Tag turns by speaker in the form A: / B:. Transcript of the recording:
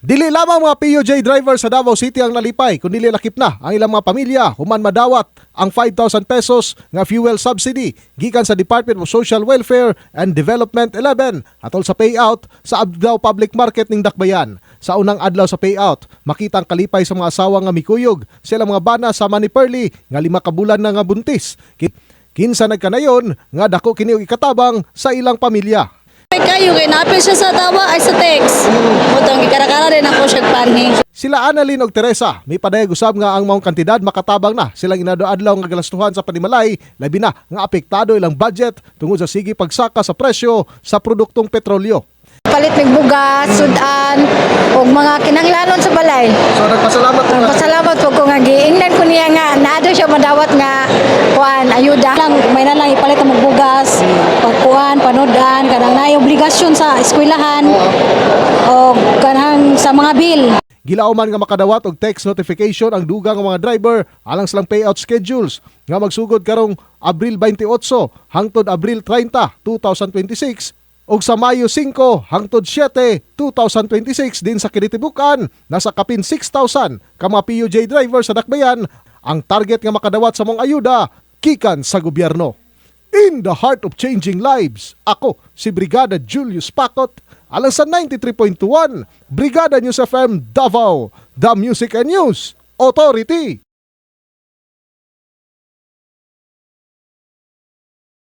A: Dili lamang mga PUJ driver sa Davao City ang nalipay, kundi lakip na ang ilang mga pamilya human madawat ang 5,000 pesos nga fuel subsidy gikan sa Department of Social Welfare and Development 11 atol sa payout sa Adlaw Public Market ning Dakbayan. Sa unang adlaw sa payout, makita ang kalipay sa mga asawa nga mikuyog sila mga bana sa Manny Perli nga 5 ka bulan na nga buntis. Kinsa nagkanayon nga dako kini og ikatabang sa ilang pamilya.
B: Kayo kay napil siya sa tawa ay sa text. Butang gikarakara din ako siya panhi.
A: Sila Annalyn ug Teresa, may padayag usab nga ang maong kantidad makatabang na silang inado-adlaw nga galastuhan sa panimalay, labi na nga apektado ilang budget tungod sa sige pagsaka sa presyo sa produktong petrolyo.
C: Palit mig bugas, sudan, ug mga kinahanglanon sa balay.
A: So nagpasalamat po
C: Pasalamat po ko nga giingnan ko niya nga naado siya madawat nga kuan ayuda.
B: Lang may na lang ipalit ang bugas, pagkuhan, panodan, kanang nay obligasyon sa eskwelahan o kanang sa mga bill.
A: Gilauman nga makadawat og text notification ang dugang nga mga driver alang silang payout schedules nga magsugod karong Abril 28 hangtod Abril 30, 2026 ug sa Mayo 5 hangtod 7, 2026 din sa kinitibukan nasa kapin 6,000 ka mga PUJ driver sa Dakbayan ang target nga makadawat sa mong ayuda gikan sa gobyerno. In the heart of changing lives, ako si Brigada Julius Pacot alang sa 93.1 Brigada News FM Davao, the Music and News Authority.